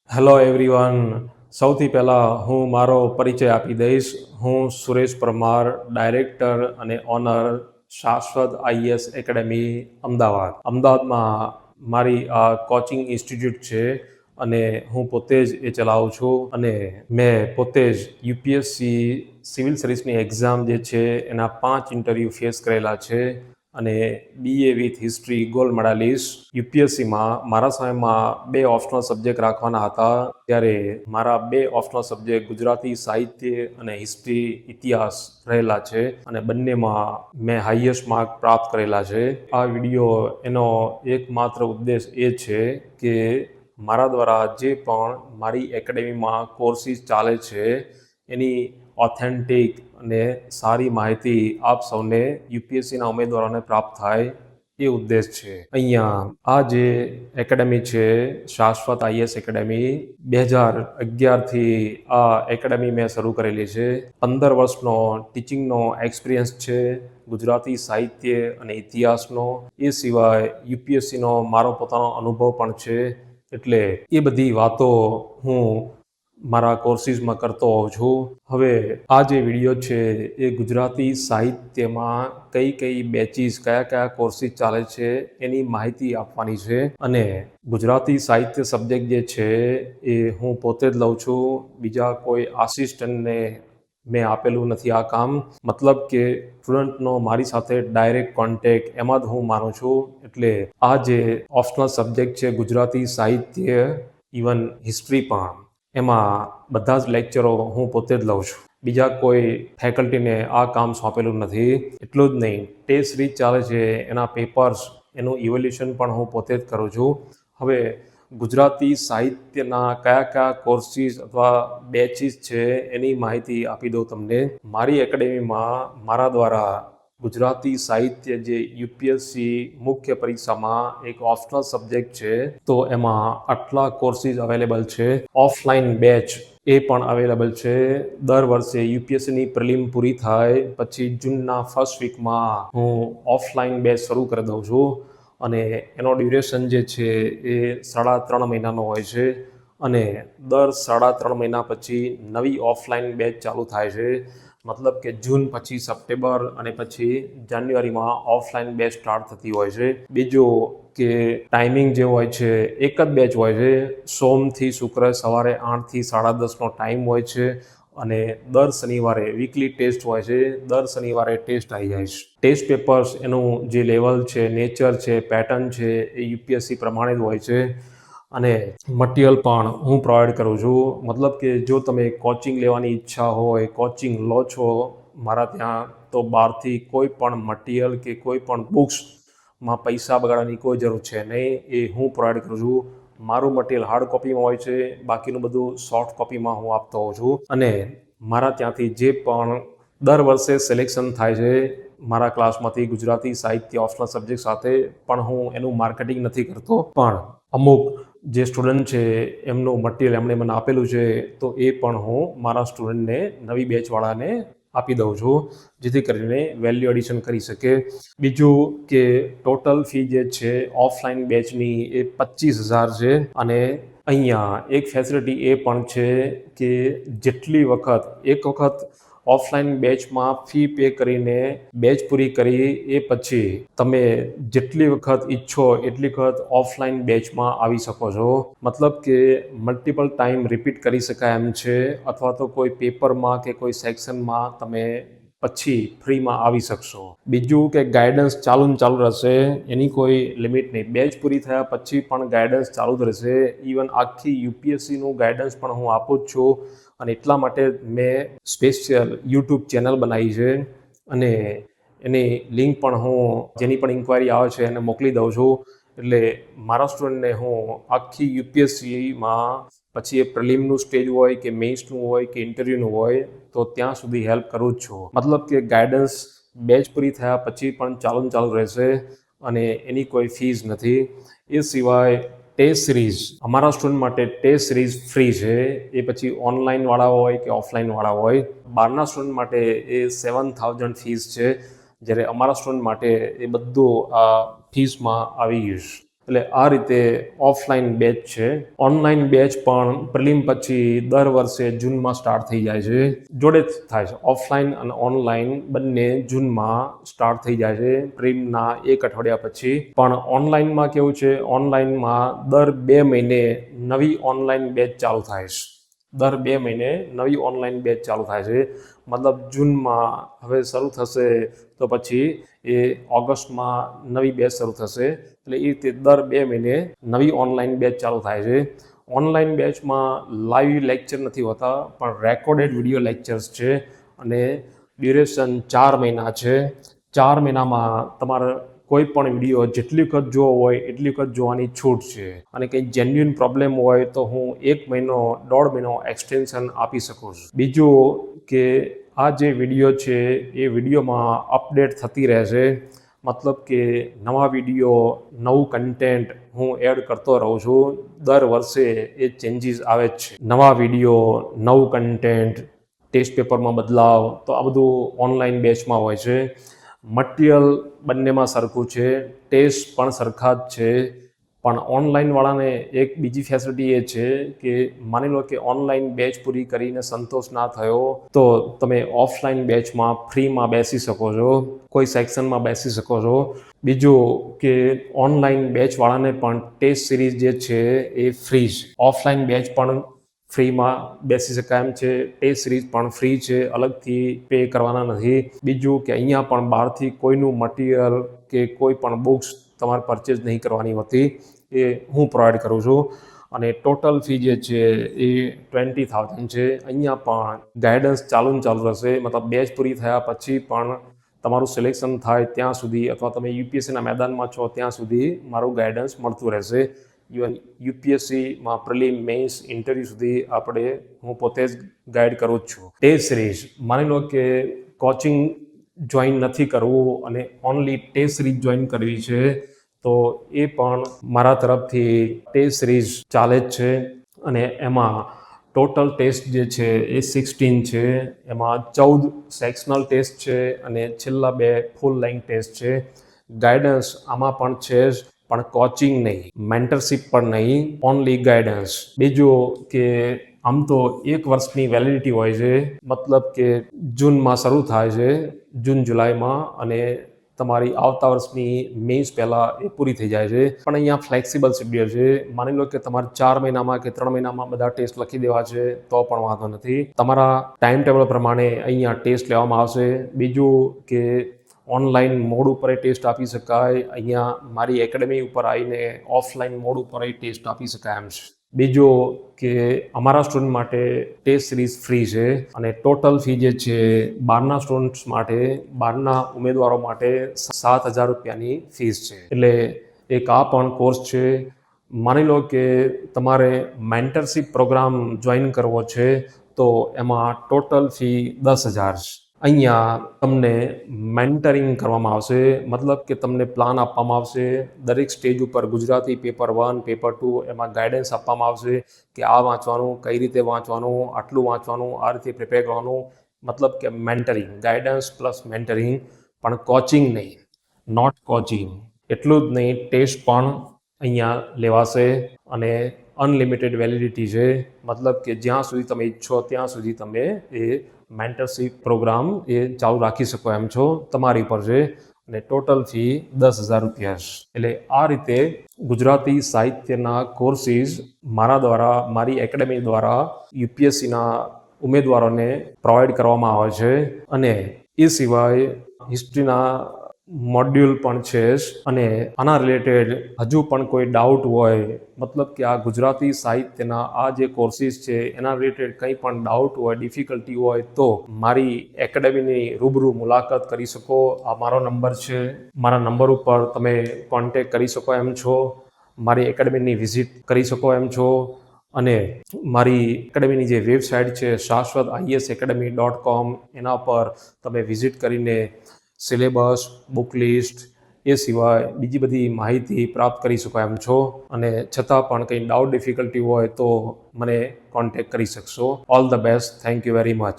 Hello everyone. સૌથી પહેલાં હું મારો પરિચય આપી દઈશ. હું સુરેશ પરમાર, ડાયરેક્ટર અને ઓનર, શાશ્વત આઈએસ એકેડેમી, અમદાવાદમાં મારી આ કોચિંગ ઇન્સ્ટિટ્યૂટ છે અને હું પોતે જ એ ચલાવું છું. અને મેં પોતે જ યુપીએસસી સિવિલ સર્વિસની એક્ઝામ જે છે એના 5 ઇન્ટરવ્યૂ ફેસ કરેલા છે અને BA with history gold medalist. યુપીએસસીમાં મારા સમયમાં 2 ઓપ્શનલ સબ્જેક્ટ રાખવાના હતા, ત્યારે મારા 2 ઓપ્શનલ સબ્જેક્ટ ગુજરાતી સાહિત્ય અને હિસ્ટ્રી ઇતિહાસ રહેલા છે અને બંનેમાં મેં હાઈએસ્ટ માર્ક પ્રાપ્ત કરેલા છે. આ વિડીયો એનો એકમાત્ર ઉદ્દેશ એ છે કે મારા દ્વારા જે પણ મારી એકેડેમીમાં કોર્સિસ ચાલે છે એની ઓથેન્ટિક અને સારી માહિતી આપ સૌને યુપીએસસીના ઉમેદવારોને પ્રાપ્ત થાય એ ઉદ્દેશ છે. અહીંયા આ જે એકેડેમી છે શાશ્વત આઈએસ એકેડેમી, 2011થી આ એકેડેમી મેં શરૂ કરેલી છે. 15 વર્ષનો ટીચિંગનો એક્સપિરિયન્સ છે, ગુજરાતી સાહિત્ય અને ઇતિહાસનો. એ સિવાય યુપીએસસીનો મારો પોતાનો અનુભવ પણ છે. એટલે એ બધી વાતો હું મારા કોર્સિસમાં કરતો હોઉં છું. હવે આ જે વિડીયો છે એ ગુજરાતી સાહિત્યમાં કઈ બેચીસ, કયા કોર્સિસ ચાલે છે એની માહિતી આપવાની છે. અને ગુજરાતી સાહિત્ય સબ્જેક્ટ જે છે એ હું પોતે જ લઉં છું, બીજા કોઈ આસિસ્ટન્ટને મેં આપેલું નથી આ કામ. મતલબ કે સ્ટુડન્ટનો મારી સાથે ડાયરેક્ટ કોન્ટેક્ટ એમાં જ હું માનું છું. એટલે આ જે ઓપ્શનલ સબ્જેક્ટ છે ગુજરાતી સાહિત્ય, ઇવન હિસ્ટ્રી પણ, એમાં બધા જ લેક્ચરો હું પોતે જ લઉં છું. બીજા કોઈ ફેકલ્ટીને આ કામ સોંપેલું નથી. એટલું જ નહીં, ટેસ્ટ સિરીઝ ચાલે છે, એના પેપર્સ, એનું ઇવેલ્યુએશન પણ હું પોતે જ કરું છું. હવે ગુજરાતી સાહિત્યના કયા કોર્સિસ અથવા બેચીસ છે એની માહિતી આપી દઉં તમને. મારી એકેડેમીમાં મારા દ્વારા ગુજરાતી સાહિત્ય જે યુપીએસસી મુખ્ય પરીક્ષામાં એક ઓપ્શનલ સબ્જેક્ટ છે, તો એમાં આટલા કોર્સિસ અવેલેબલ છે. ઓફલાઈન બેચ એ પણ અવેલેબલ છે. દર વર્ષે યુપીએસસીની પ્રિલિમ પૂરી થાય પછી જૂનના ફર્સ્ટ વીકમાં હું ઓફલાઈન બેચ શરૂ કરી દઉં છું અને એનો ડ્યુરેશન જે છે એ 3.5 મહિનાનો હોય છે. અને દર 3.5 મહિના પછી નવી ઓફલાઈન બેચ ચાલુ થાય છે. મતલબ કે જૂન પછી સપ્ટેમ્બર અને પછી જાન્યુઆરીમાં ઓફલાઈન બેચ સ્ટાર્ટ થતી હોય છે. બીજું કે ટાઈમિંગ જે હોય છે એક જ બેચ હોય છે, સોમથી શુક્ર સવારે 8થી 10:30નો ટાઈમ હોય છે. અને દર શનિવારે વીકલી ટેસ્ટ હોય છે. દર શનિવારે ટેસ્ટ આવી જાય છે. ટેસ્ટ પેપર્સ એનું જે લેવલ છે, નેચર છે, પેટર્ન છે એ યુપીએસસી પ્રમાણે જ હોય છે. અને મટીરિયલ પણ હું પ્રોવાઈડ કરું છું. મતલબ કે જો તમે કોચિંગ લેવાની ઈચ્છા હોય, કોચિંગ લો છો મારા ત્યાં, તો બહારથી કોઈ પણ મટીરિયલ કે કોઈ પણ બુક્સમાં પૈસા બગાડવાની કોઈ જરૂર છે નહીં. એ હું પ્રોવાઈડ કરું છું. મારું મટીરિયલ હાર્ડ કોપીમાં હોય છે, બાકીનું બધું સોફ્ટ કોપીમાં હું આપતો હોઉં છું. અને મારા ત્યાંથી જે પણ દર વર્ષે સિલેક્શન થાય છે મારા ક્લાસમાંથી ગુજરાતી સાહિત્ય ઓપ્શનલ સબ્જેક્ટ સાથે, પણ હું એનું માર્કેટિંગ નથી કરતો. પણ અમુક જે સ્ટુડન્ટ છે એમનું મટીરિયલ એમણે મને આપેલું છે, તો એ પણ હું મારા સ્ટુડન્ટને, નવી બેચવાળાને આપી દઉં છું, જેથી કરીને વેલ્યુ એડિશન કરી શકે. બીજું કે ટોટલ ફી જે છે ઓફલાઈન બેચની એ 25,000 છે. અને અહીંયા એક ફેસિલિટી એ પણ છે કે એક વખત ઓફલાઈન બેચમાં ફી પે કરીને બેચ પૂરી કરી એ પછી તમે જેટલી વખત ઈચ્છો એટલી વખત ઓફલાઈન બેચમાં આવી શકો છો. મતલબ કે મલ્ટિપલ ટાઈમ રિપીટ કરી શકાય એમ છે, અથવા તો કોઈ પેપરમાં કે કોઈ સેક્શનમાં તમે પછી ફ્રીમાં આવી શકશો. બીજું કે ગાઈડન્સ ચાલુ રહેશે, એની કોઈ લિમિટ નહીં. બેચ પૂરી થયા પછી પણ ગાઈડન્સ ચાલુ જ રહેશે. ઇવન આખી યુપીએસસીનું ગાઈડન્સ પણ હું આપું જ છું. અને એટલા માટે મેં સ્પેશિયલ યુટ્યુબ ચેનલ બનાવી છે અને એની લિંક પણ હું, જેની પણ ઇન્ક્વાયરી આવે છે એને મોકલી દઉં છું. એટલે મારા સ્ટુડન્ટને હું આખી યુપીએસસીમાં, પછી એ પ્રિલિમનું સ્ટેજ હોય કે મેઇન્સનું હોય કે ઇન્ટરવ્યૂનું હોય, તો ત્યાં સુધી હેલ્પ કરું જ છું. મતલબ કે ગાઈડન્સ બેચ પૂરી થયા પછી પણ ચાલુ રહેશે અને એની કોઈ ફીસ નથી. એ સિવાય ટેસ્ટ સિરીઝ, અમારા સ્ટુડન્ટ માટે ટેસ્ટ સિરીઝ ફ્રી છે. એ પછી ઓનલાઈનવાળા હોય કે ઓફલાઈનવાળા હોય. બહારના સ્ટુડન્ટ માટે એ 7,000 ફીસ છે, જ્યારે અમારા સ્ટુડન્ટ માટે એ બધું આ ફીસમાં આવી ગયું છે. એટલે આ રીતે ઓફલાઈન બેચ છે. ઓનલાઈન બેચ પણ પ્રિલિમ પછી દર વર્ષે જૂનમાં સ્ટાર્ટ થઈ જાય છે. જોડે જ થાય છે. ઓફલાઈન અને ઓનલાઈન બંને જૂનમાં સ્ટાર્ટ થઈ જાય છે પ્રિલિમના 1 અઠવાડિયા પછી. પણ ઓનલાઈનમાં કેવું છે, ઓનલાઈનમાં દર 2 મહિને નવી ઓનલાઈન બેચ ચાલુ થાય છે. દર 2 મહિને નવી ઓનલાઈન બેચ ચાલુ થાય છે. મતલબ જૂનમાં હવે શરૂ થશે તો પછી એ ઓગસ્ટમાં નવી બેચ શરૂ થશે. એટલે એ રીતે દર 2 મહિને નવી ઓનલાઈન બેચ ચાલુ થાય છે. ઓનલાઈન બેચમાં લાઈવ લેક્ચર નથી હોતા, પણ રેકોર્ડેડ વિડીયો લેક્ચર્સ છે અને ડ્યુરેશન 4 મહિના છે. 4 મહિનામાં તમારે કોઈ પણ વિડીયો જેટલી વખત જોવો હોય એટલી વખત જોવાની છૂટ છે. અને કંઈ જેન્યુઇન પ્રોબ્લેમ હોય તો હું 1 મહિનો 1.5 મહિનો એક્સટેન્શન આપી શકું છું. બીજું કે આ જે વિડીયો છે એ વિડીયોમાં અપડેટ થતી રહેશે. મતલબ કે નવા વિડીયો, નવું કન્ટેન્ટ હું એડ કરતો રહું છું. દર વર્ષે એ ચેન્જીસ આવે જ છે. નવા વિડીયો, નવું કન્ટેન્ટ, ટેસ્ટ પેપરમાં બદલાવ, તો આ બધું ઓનલાઈન બેચમાં હોય છે. મટીરિયલ બંનેમાં સરખું છે, ટેસ્ટ પણ સરખા જ છે. પણ ઓનલાઈનવાળાને એક બીજી ફેસિલિટી એ છે કે માની લો કે ઓનલાઈન બેચ પૂરી કરીને સંતોષ ના થયો તો તમે ઓફલાઈન બેચમાં ફ્રીમાં બેસી શકો છો, કોઈ સેક્શનમાં બેસી શકો છો. બીજું કે ઓનલાઈન બેચવાળાને પણ ટેસ્ટ સિરીઝ જે છે એ ફ્રી છે. ઓફલાઈન બેચ પણ ફ્રીમાં બેસી શકાય એમ છે, ટેસ્ટ સિરીઝ પણ ફ્રી છે, અલગથી પે કરવાના નથી. બીજું કે અહીંયા પણ બહારથી કોઈનું મટીરિયલ કે કોઈ પણ બુક્સ તમારે પરચેઝ નહીં કરવાની હોતી, એ હું પ્રોવાઈડ કરું છું. અને ટોટલ ફી જે છે એ 20,000 છે. અહીંયા પણ ગાઈડન્સ ચાલુ રહેશે. મતલબ બેચ પૂરી થયા પછી પણ તમારું સિલેક્શન થાય ત્યાં સુધી, અથવા તમે યુપીએસસીના મેદાનમાં છો ત્યાં સુધી મારું ગાઈડન્સ મળતું રહેશે. ઇવન યુપીએસસીમાં પ્રિલિમ, મેઇન્સ, ઇન્ટરવ્યૂ સુધી હું પોતે જ ગાઈડ કરું જ છું. ટેસ્ટ સિરીઝ માની લો કે કોચિંગ જોઈન નથી કરવું અને ઓનલી ટેસ્ટ સિરીઝ જોઈન કરવી છે તો એ પણ મારા તરફથી ટેસ્ટ સિરીઝ ચાલે જ છે. અને એમાં ટોટલ ટેસ્ટ જે છે એ 16 છે. એમાં 14 સેક્શનલ ટેસ્ટ છે અને છેલ્લા 2 ફૂલ લેંગ્થ ટેસ્ટ છે. ગાઈડન્સ આમાં પણ છે જ, પણ કોચિંગ નહીં, મેન્ટરશિપ પણ નહીં, ઓનલી ગાઈડન્સ. બીજું કે આમ તો 1 વર્ષની વેલિડિટી હોય છે. મતલબ કે જૂનમાં શરૂ થાય છે, જૂન જુલાઈમાં, અને તમારી આવતા વર્ષની મેઇન્સ પહેલાં એ પૂરી થઈ જાય છે. પણ અહીંયા ફ્લેક્સિબલ શેડ્યુલ છે. માની લો કે તમારે 4 મહિનામાં કે 3 મહિનામાં બધા ટેસ્ટ લખી દેવા છે તો પણ વાંધો નથી. તમારા ટાઈમ ટેબલ પ્રમાણે અહીંયા ટેસ્ટ લેવામાં આવશે. બીજું કે ઓનલાઈન મોડ ઉપર ટેસ્ટ આપી શકાય, અહીંયા મારી એકેડમી ઉપર આવીને ઓફલાઈન મોડ ઉપર ટેસ્ટ આપી શકાય એમ છે. બીજું કે અમારા સ્ટુડન્ટ માટે ટેસ્ટ સિરીઝ ફ્રી છે અને ટોટલ ફી જે છે બહારના સ્ટુડન્ટ્સ માટે, બહારના ઉમેદવારો માટે 7,000 રૂપિયાની ફીસ છે. એટલે એક આ પણ કોર્સ છે. માની લો કે તમારે મેન્ટરશિપ પ્રોગ્રામ જોઈન કરવો છે તો એમાં ટોટલ ફી 10,000 છે. અહીંયા તમને મેન્ટરિંગ કરવામાં આવશે. મતલબ કે તમને પ્લાન આપવામાં આવશે. દરેક સ્ટેજ ઉપર ગુજરાતી પેપર 1, પેપર 2 એમાં ગાઈડન્સ આપવામાં આવશે કે આ વાંચવાનું, કઈ રીતે વાંચવાનું, આટલું વાંચવાનું, આ રીતે પ્રિપેર કરવાનું. મતલબ કે મેન્ટરિંગ, ગાઈડન્સ પ્લસ મેન્ટરિંગ. પણ કોચિંગ નહીં, નોટ કોચિંગ. એટલું જ નહીં, ટેસ્ટ પણ અહીંયા લેવાશે અને અનલિમિટેડ વેલિડિટી છે. મતલબ કે જ્યાં સુધી તમે ઈચ્છો ત્યાં સુધી તમે એ મેન્ટરશિપ પ્રોગ્રામ એ ચાલુ રાખી શકો એમ છો, તમારી પર છે. અને ટોટલ ફી 10,000 રૂપિયા છે. એટલે આ રીતે ગુજરાતી સાહિત્યના કોર્સિસ મારા દ્વારા, મારી એકેડમી દ્વારા યુપીએસસીના ઉમેદવારોને પ્રોવાઈડ કરવામાં આવે છે. અને એ સિવાય હિસ્ટ્રીના મોડ્યુલ પણ છે. અને આના રિલેટેડ હજુ પણ કોઈ ડાઉટ હોય, મતલબ કે આ ગુજરાતી સાહિત્યના આ જે કોર્સિસ છે એના રિલેટેડ કંઈ પણ ડાઉટ હોય, ડિફિકલ્ટી હોય તો મારી એકેડમીની રૂબરૂ મુલાકાત કરી શકો. આ મારો નંબર છે. મારા નંબર ઉપર તમે કોન્ટેક્ટ કરી શકો એમ છો. મારી એકેડમીની વિઝિટ કરી શકો એમ છો. અને મારી એકેડમીની જે વેબસાઇટ છે shashwat-iasacademy.com, એના પર તમે વિઝિટ કરીને સિલેબસ, બુક લિસ્ટ, એ સિવાય બીજી બધી માહિતી પ્રાપ્ત કરી શકો એમ છો. અને છતાં પણ કંઈ ડાઉટ, ડિફિકલ્ટી હોય તો મને કોન્ટેક્ટ કરી શકશો. All the best. Thank you very much.